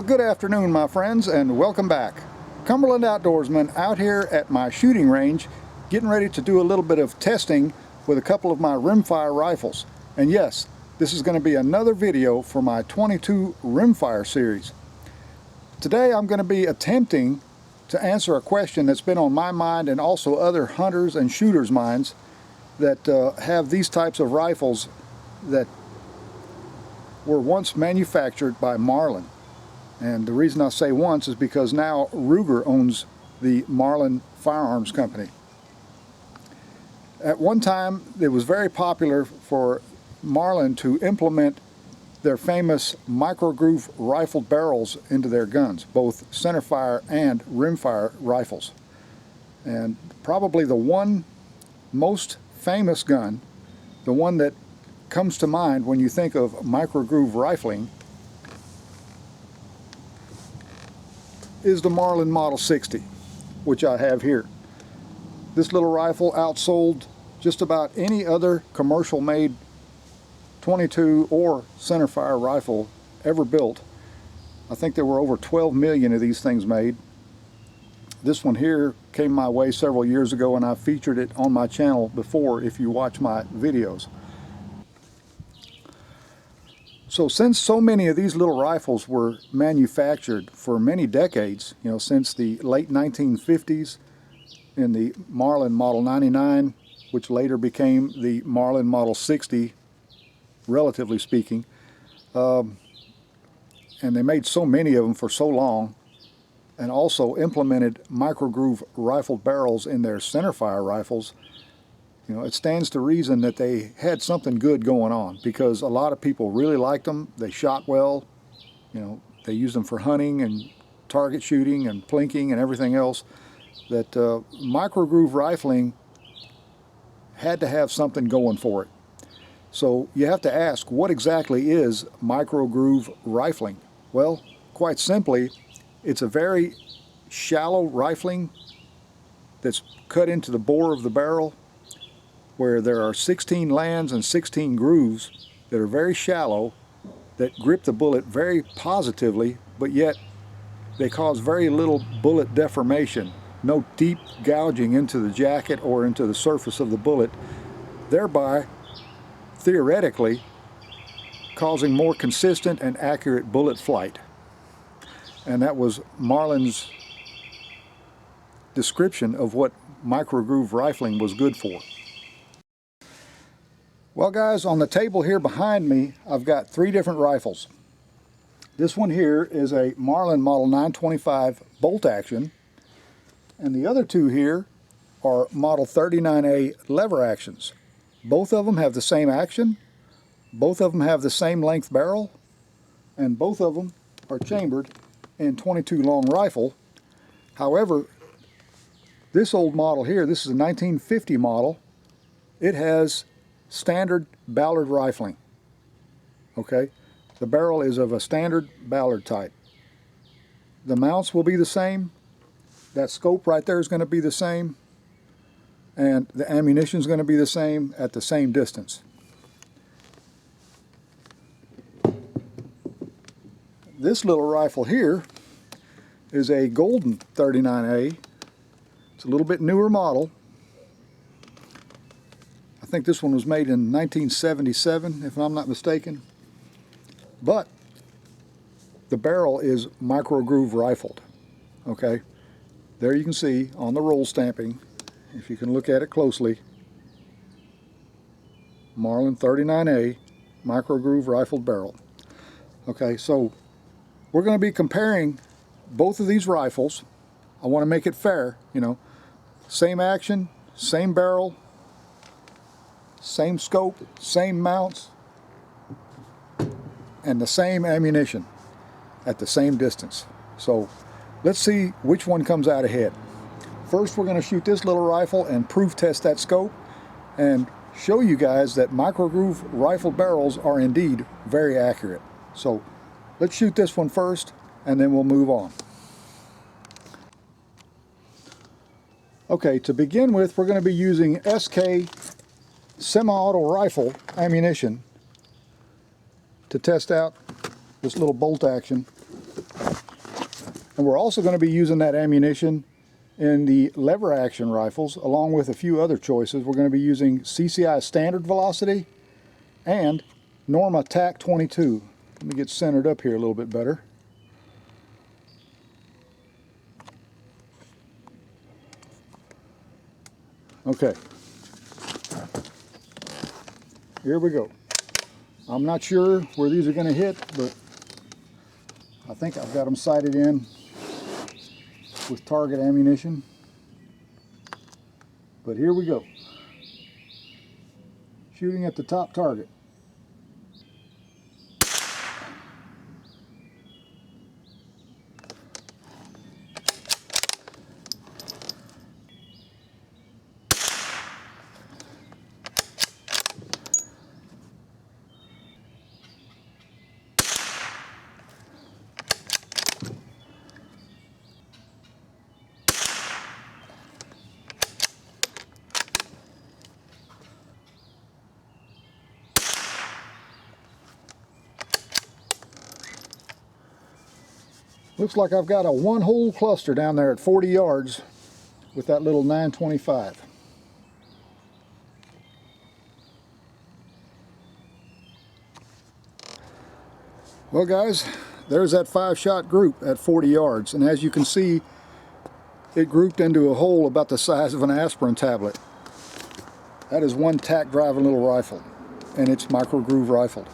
Good afternoon, my friends, and welcome back. Cumberland Outdoorsman out here at my shooting range, getting ready to do a little bit of testing with a couple of my rimfire rifles. And yes, this is going to be another video for my 22 rimfire series. Today I'm going to be attempting to answer a question that's been on my mind and also other hunters and shooters' minds that have these types of rifles that were once manufactured by Marlin. And the reason I say once is because now Ruger owns the Marlin firearms company. At one time, it was very popular for Marlin to implement their famous Microgroove rifled barrels into their guns, both centerfire and rimfire rifles. And probably the one most famous gun, the one that comes to mind when you think of Microgroove rifling, is the Marlin Model 60, which I have here. This little rifle outsold just about any other commercial made 22 or centerfire rifle ever built. I think there were over 12 million of these things made. This one here came my way several years ago, and I featured it on my channel before if you watch my videos. So since so many of these little rifles were manufactured for many decades, you know, since the late 1950s in the Marlin Model 99, which later became the Marlin Model 60, relatively speaking, and they made so many of them for so long, and also implemented Microgroove rifled barrels in their centerfire rifles, you know, it stands to reason that they had something good going on, because a lot of people really liked them. They shot well, you know, they used them for hunting and target shooting and plinking and everything else. That Microgroove rifling had to have something going for it. So you have to ask, what exactly is Microgroove rifling? Well, quite simply, it's a very shallow rifling that's cut into the bore of the barrel, where there are 16 lands and 16 grooves that are very shallow, that grip the bullet very positively, but yet they cause very little bullet deformation, no deep gouging into the jacket or into the surface of the bullet, thereby theoretically causing more consistent and accurate bullet flight. And that was Marlin's description of what Microgroove rifling was good for. Well guys, on the table here behind me, I've got three different rifles. This one here is a Marlin Model 925 bolt action, and the other two here are Model 39A lever actions. Both of them have the same action, both of them have the same length barrel, and both of them are chambered in 22 long rifle. However, this old model here, this is a 1950 model, it has standard Ballard rifling. Okay, the barrel is of a standard Ballard type. The mounts will be the same, that scope right there is going to be the same, and the ammunition is going to be the same at the same distance. This little rifle here is a Golden 39A. It's a little bit newer model. I think this one was made in 1977, if I'm not mistaken. But the barrel is Microgroove rifled. Okay, there you can see on the roll stamping, if you can look at it closely, Marlin 39A Microgroove rifled barrel. Okay, so we're going to be comparing both of these rifles. I want to make it fair, you know, same action, same barrel, same scope, same mounts, and the same ammunition at the same distance. So let's see which one comes out ahead. First, we're going to shoot this little rifle and proof test that scope and show you guys that Microgroove rifle barrels are indeed very accurate. So let's shoot this one first, and then we'll move on. Okay, to begin with, we're going to be using SK semi-auto rifle ammunition to test out this little bolt action And we're also going to be using that ammunition in the lever action rifles, along with a few other choices. We're going to be using CCI standard velocity and Norma TAC 22. Let me get centered up here a little bit better. Okay, here we go. I'm not sure where these are going to hit, but I think I've got them sighted in with target ammunition. But here we go. Shooting at the top target. Looks like I've got a one-hole cluster down there at 40 yards with that little 925. Well guys, there's that 5-shot group at 40 yards, and as you can see, it grouped into a hole about the size of an aspirin tablet. That is one tack driving little rifle, and it's Microgroove rifled.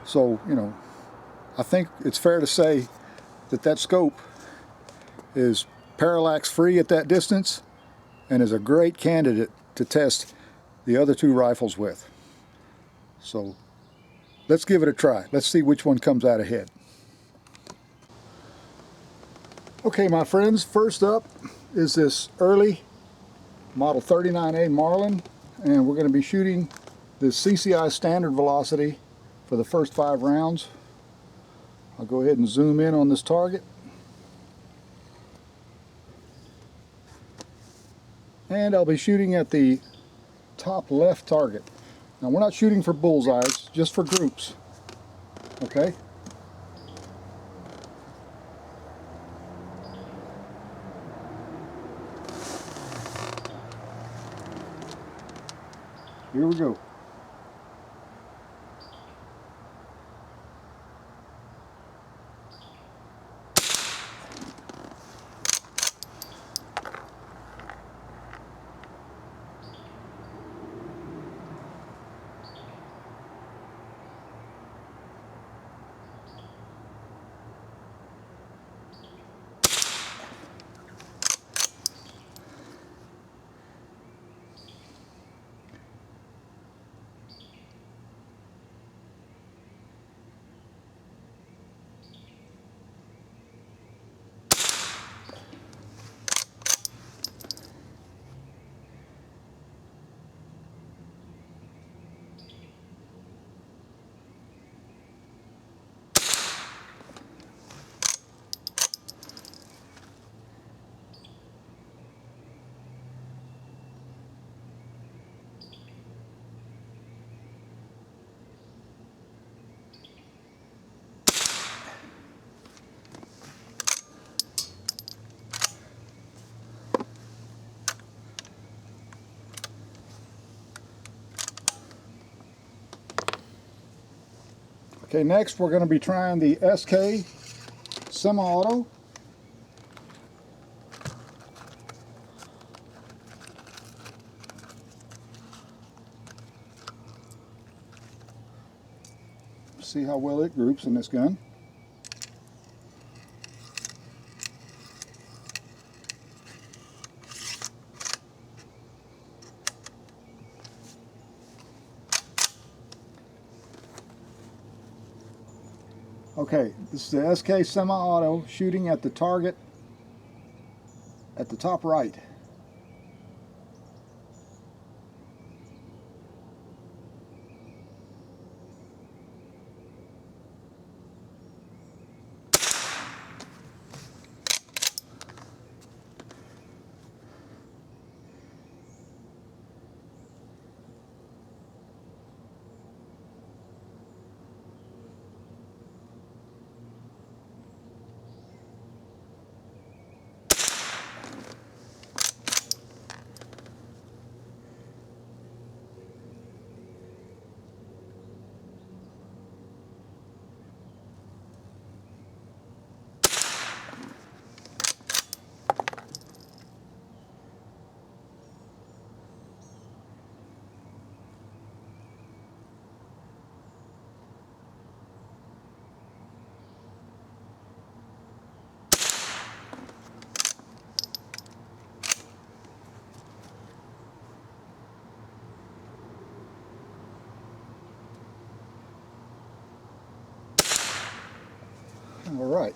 So, you know, I think it's fair to say that that scope is parallax free at that distance and is a great candidate to test the other two rifles with. So let's give it a try. Let's see which one comes out ahead. Okay, my friends, first up is this early Model 39A Marlin, and we're going to be shooting the CCI standard velocity for the first 5 rounds. I'll go ahead and zoom in on this target. And I'll be shooting at the top left target. Now we're not shooting for bullseyes, just for groups. Okay? Here we go. Okay, next we're going to be trying the SK semi-auto. See how well it groups in this gun. Okay, this is the SK semi-auto shooting at the target at the top right. All right.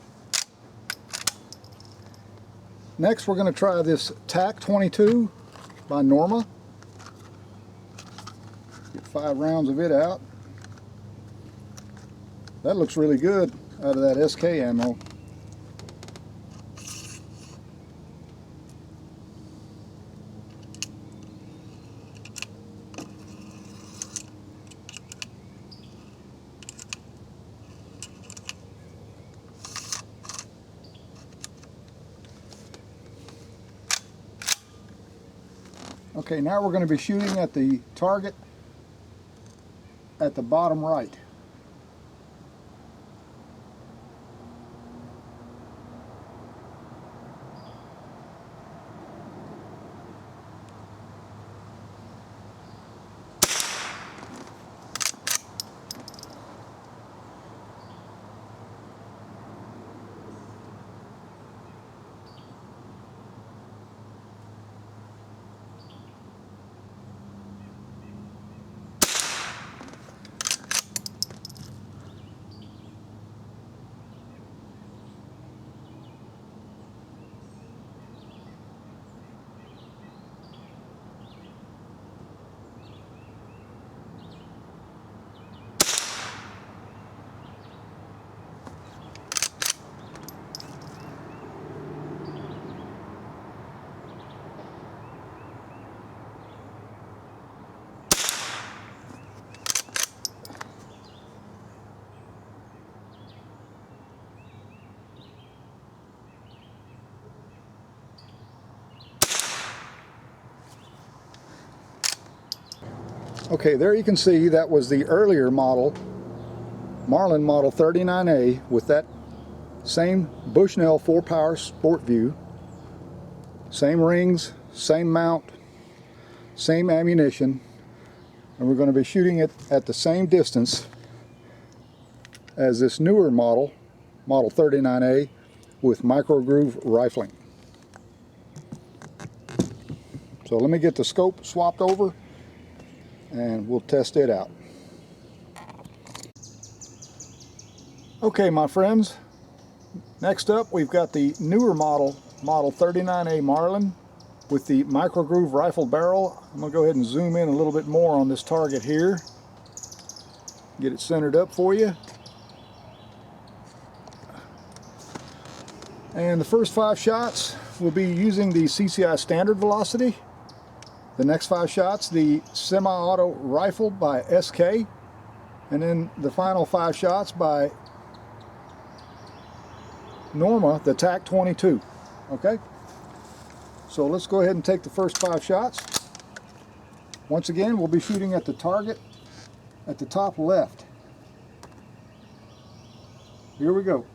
Next, we're going to try this TAC 22 by Norma. Get 5 rounds of it out. That looks really good out of that SK ammo. Okay, now we're going to be shooting at the target at the bottom right. Okay, there you can see that was the earlier model, Marlin model 39A, with that same Bushnell 4-power sport view, same rings, same mount, same ammunition, and we're going to be shooting it at the same distance as this newer model, model 39A, with Microgroove rifling. So let me get the scope swapped over and we'll test it out. Okay, my friends, next up we've got the newer model, model 39A Marlin with the Microgroove rifle barrel. I'm going to go ahead and zoom in a little bit more on this target here. Get it centered up for you. And the first 5 shots will be using the CCI standard velocity. The next 5 shots, the semi-auto rifle by SK. And then the final 5 shots by Norma, the TAC 22. Okay? So let's go ahead and take the first 5 shots. Once again, we'll be shooting at the target at the top left. Here we go.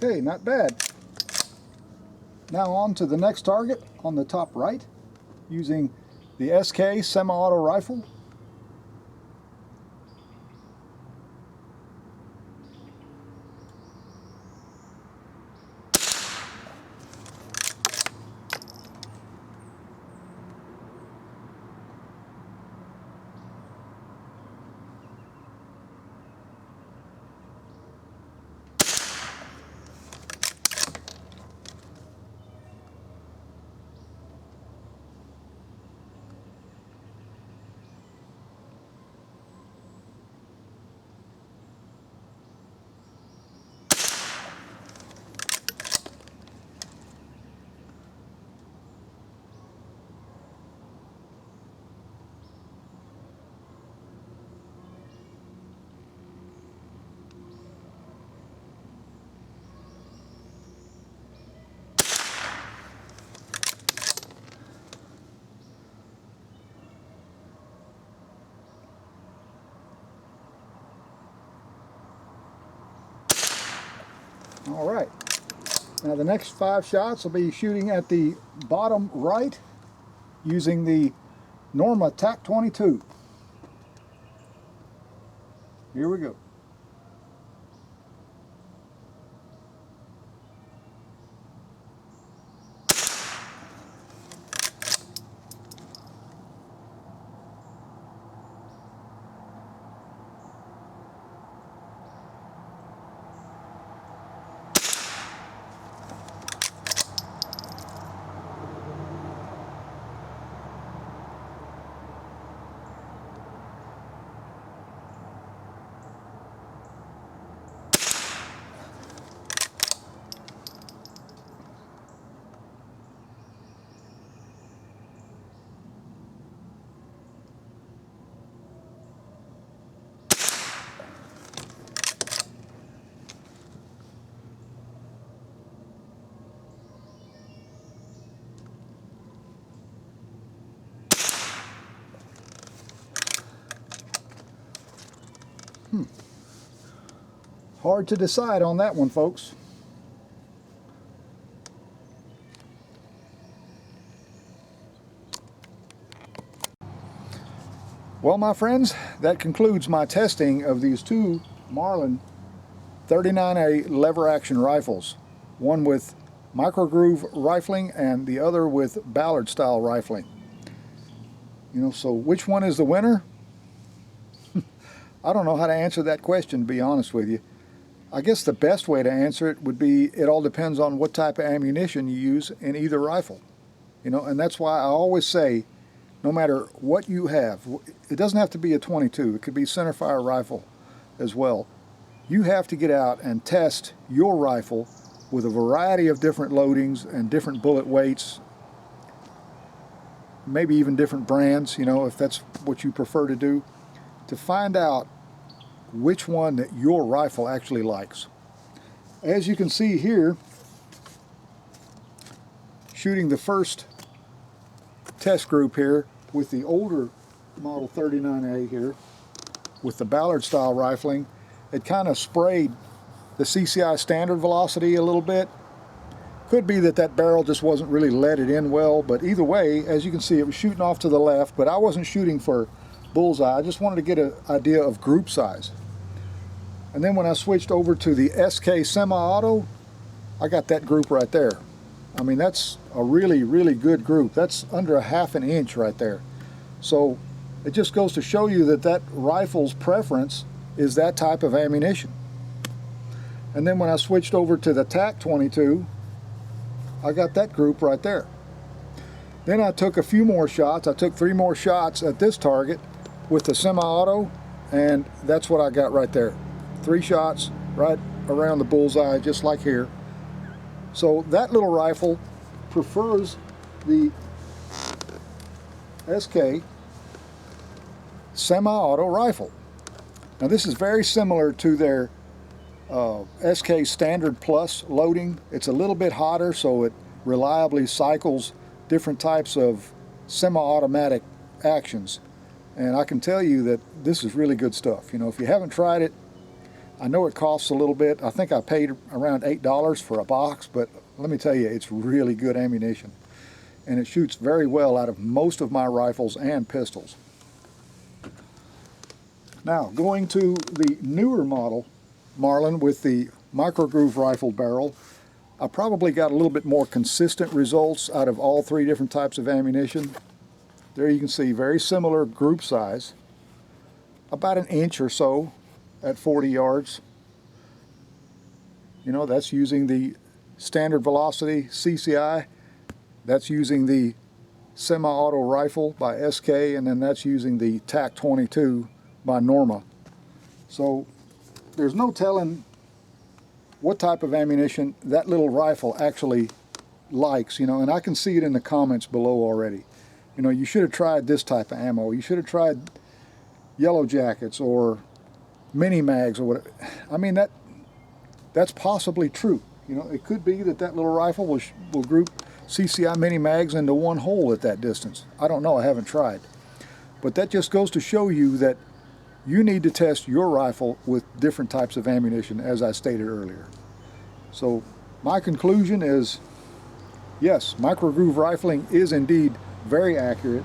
Okay, not bad. Now on to the next target on the top right, using the SK semi-auto rifle. All right. Now the next 5 shots will be shooting at the bottom right using the Norma TAC 22. Here we go. Hard to decide on that one, folks. Well, my friends, that concludes my testing of these 2 Marlin 39A lever action rifles. One with Microgroove rifling and the other with Ballard style rifling. You know, so which one is the winner? I don't know how to answer that question, to be honest with you. I guess the best way to answer it would be it all depends on what type of ammunition you use in either rifle. You know, and that's why I always say, no matter what you have, it doesn't have to be a 22, it could be centerfire rifle as well. You have to get out and test your rifle with a variety of different loadings and different bullet weights, maybe even different brands, you know, if that's what you prefer to do, to find out which one that your rifle actually likes. As you can see here, shooting the first test group here with the older model 39A here with the Ballard style rifling, it kind of sprayed the CCI standard velocity a little bit. Could be that that barrel just wasn't really leaded in well, but either way, as you can see, it was shooting off to the left, but I wasn't shooting for bullseye. I just wanted to get an idea of group size. And then when I switched over to the SK semi-auto, I got that group right there. I mean, that's a really, really good group. That's under a ½ an inch right there. So it just goes to show you that that rifle's preference is that type of ammunition. And then when I switched over to the TAC 22, I got that group right there. Then I took a few more shots. I took 3 more shots at this target with the semi-auto, and that's what I got right there. 3 shots right around the bullseye, just like here. So that little rifle prefers the SK semi-auto rifle. Now this is very similar to their SK Standard Plus loading. It's a little bit hotter, so it reliably cycles different types of semi-automatic actions. And I can tell you that this is really good stuff. You know, if you haven't tried it, I know it costs a little bit. I think I paid around $8 for a box, but let me tell you, it's really good ammunition. And it shoots very well out of most of my rifles and pistols. Now, going to the newer model, Marlin, with the Microgroove rifle barrel, I probably got a little bit more consistent results out of all 3 different types of ammunition. There you can see very similar group size, about an inch or so at 40 yards. You know, that's using the standard velocity CCI. That's using the semi-auto rifle by SK, and then that's using the TAC 22 by Norma. So there's no telling what type of ammunition that little rifle actually likes, you know, and I can see it in the comments below already. You know, you should have tried this type of ammo. You should have tried Yellow Jackets or mini mags or whatever. I mean, that's possibly true. You know, it could be that that little rifle will group CCI mini mags into one hole at that distance. I don't know, I haven't tried. But that just goes to show you that you need to test your rifle with different types of ammunition, as I stated earlier. So my conclusion is, yes, Microgroove rifling is indeed very accurate,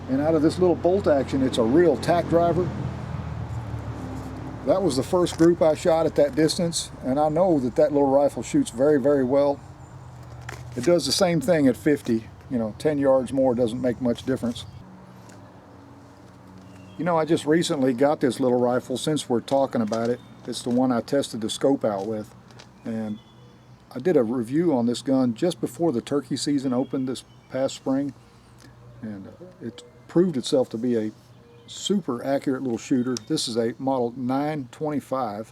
and out of this little bolt action, it's a real tack driver. That was the first group I shot at that distance, and I know that that little rifle shoots very, very well. It does the same thing at 50. You know, 10 yards more doesn't make much difference. You know, I just recently got this little rifle. Since we're talking about it, it's the one I tested the scope out with, and I did a review on this gun just before the turkey season opened this past spring, and it proved itself to be a super accurate little shooter. This is a model 925,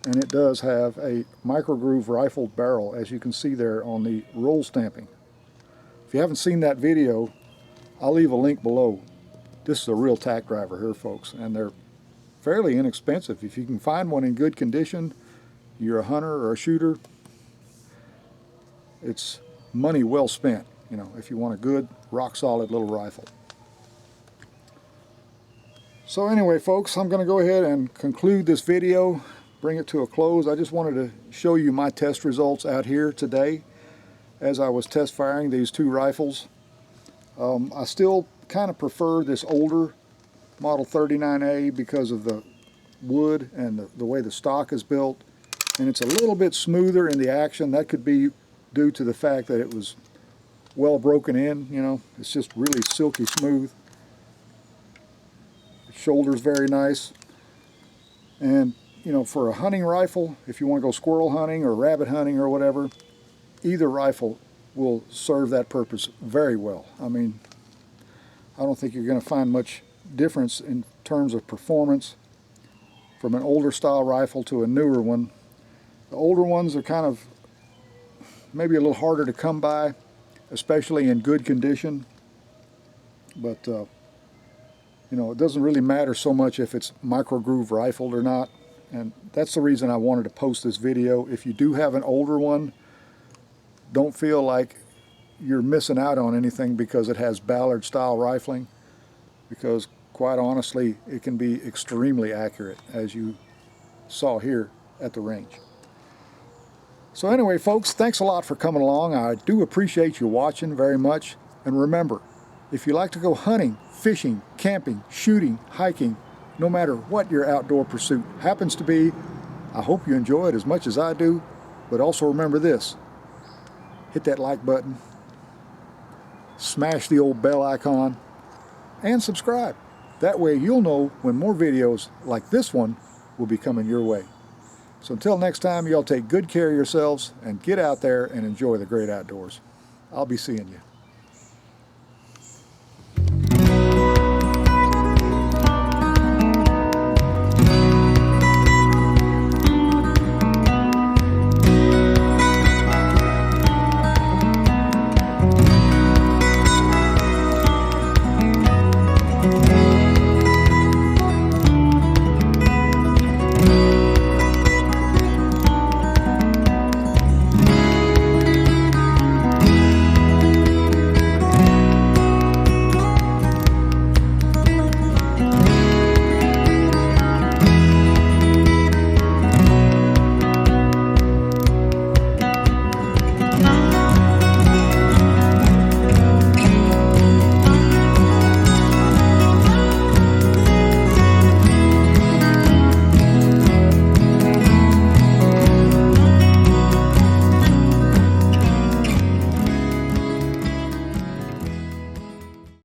and it does have a Microgroove rifled barrel, as you can see there on the roll stamping. If you haven't seen that video, I'll leave a link below. This is a real tack driver here, folks, and they're fairly inexpensive. If you can find one in good condition, you're a hunter or a shooter, it's money well spent, you know, if you want a good, rock-solid little rifle. So anyway, folks, I'm going to go ahead and conclude this video, bring it to a close. I just wanted to show you my test results out here today as I was test firing these two rifles. I still kind of prefer this older Model 39A because of the wood and the way the stock is built, and it's a little bit smoother in the action. That could be due to the fact that it was well broken in, you know. It's just really silky smooth. Shoulder's very nice, and you know, for a hunting rifle, if you want to go squirrel hunting or rabbit hunting or whatever, either rifle will serve that purpose very well. I mean, I don't think you're going to find much difference in terms of performance from an older style rifle to a newer one. The older ones are kind of maybe a little harder to come by, especially in good condition, but you know, it doesn't really matter so much if it's Microgroove rifled or not, and that's the reason I wanted to post this video. If you do have an older one, don't feel like you're missing out on anything because it has Ballard style rifling, because quite honestly, it can be extremely accurate, as you saw here at the range. So anyway, folks, thanks a lot for coming along. I do appreciate you watching very much, and remember, if you like to go hunting, fishing, camping, shooting, hiking, no matter what your outdoor pursuit happens to be, I hope you enjoy it as much as I do. But also remember this: hit that like button, smash the old bell icon, and subscribe. That way you'll know when more videos like this one will be coming your way. So until next time, y'all take good care of yourselves and get out there and enjoy the great outdoors. I'll be seeing you.